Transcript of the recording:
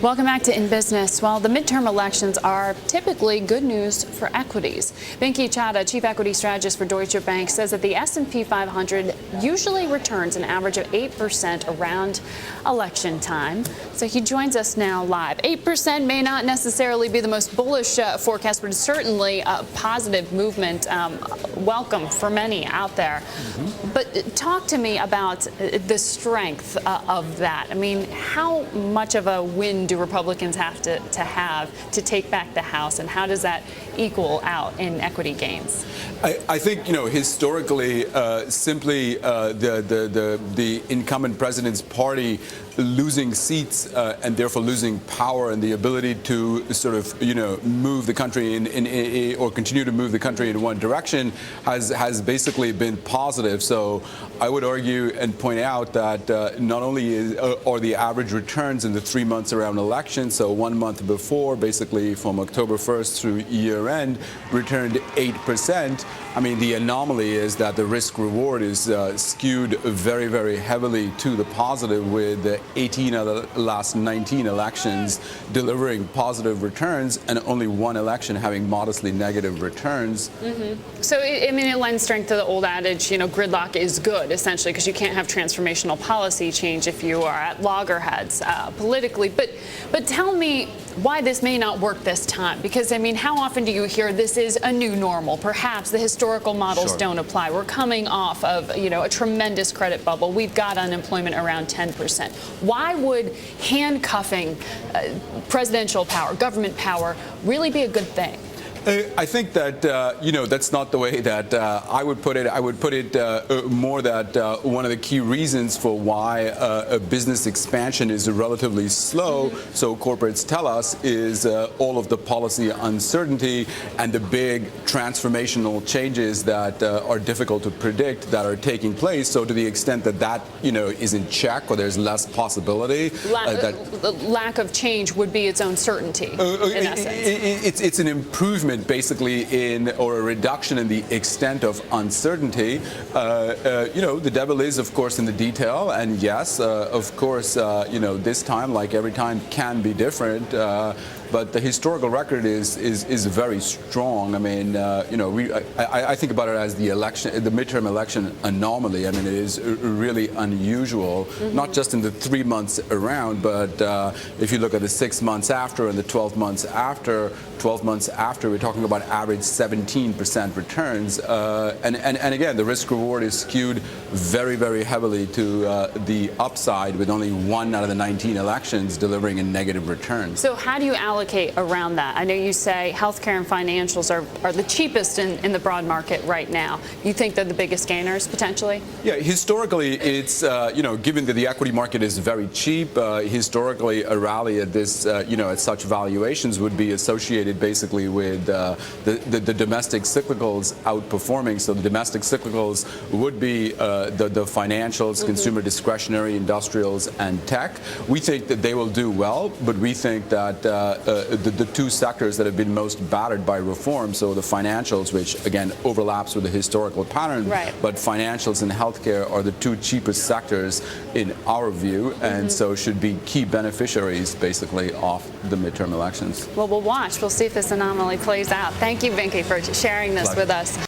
Welcome back to In Business. Well, the midterm elections are typically good news for equities. Binky Chadha, chief equity strategist for Deutsche Bank, says that the S&P 500 usually returns an average of 8% around election time. So he joins us now live. 8% may not necessarily be the most bullish forecast, but it's certainly a positive movement. Welcome for many out there. But talk to me about the strength of that. I mean, how much of a win do Republicans have to take back the House, and how does that equal out in equity gains? I think, historically, simply the incumbent president's party losing seats and therefore losing power and the ability to sort of, move the country in or continue to move the country in one direction has basically been positive. So I would argue and point out that not only are the average returns in the 3 months around election, so 1 month before, basically from October 1st through year end, returned 8%. I mean, the anomaly is that the risk reward is skewed very, very heavily to the positive, with 18 of the last 19 elections delivering positive returns and only one election having modestly negative returns. So, I mean, it lends strength to the old adage, gridlock is good, essentially, because you can't have transformational policy change if you are at loggerheads politically. But tell me why this may not work this time, because, I mean, how often do you hear this is a new normal? Perhaps the historical models don't apply. We're coming off of, a tremendous credit bubble. We've got unemployment around 10%. Why would handcuffing presidential power, government power, really be a good thing? I think that, that's not the way that I would put it. I would put it more that one of the key reasons for why a business expansion is relatively slow, so corporates tell us, is all of the policy uncertainty and the big transformational changes that are difficult to predict that are taking place. So to the extent that that, is in check, or there's less possibility. Lack of change would be its own certainty, in essence. It's an improvement, basically, or a reduction in the extent of uncertainty. The devil is, of course, in the detail, and yes, of course, this time, like every time, can be different. But the historical record is very strong. I mean, I think about it as the midterm election anomaly. I mean, it is really unusual, not just in the 3 months around, but if you look at the 6 months after and the 12 months after, we're talking about average 17% returns. And again, the risk reward is skewed very, very heavily to the upside, with only 1 out of the 19 elections delivering a negative return. So how do you allocate around that? I know you say healthcare and financials are the cheapest in the broad market right now. You think they're the biggest gainers, potentially? Yeah, historically, it's, given that the equity market is very cheap, historically a rally at this, at such valuations would be associated basically with the domestic cyclicals outperforming. So the domestic cyclicals would be the financials, consumer discretionary, industrials, and tech. We think that they will do well, but we think that the two sectors that have been most battered by reform, so the financials, which again overlaps with the historical pattern, but financials and healthcare are the two cheapest sectors in our view, and so should be key beneficiaries basically of the midterm elections. Well, we'll watch. We'll see if this anomaly plays out. Thank you, Binky, for sharing this with us.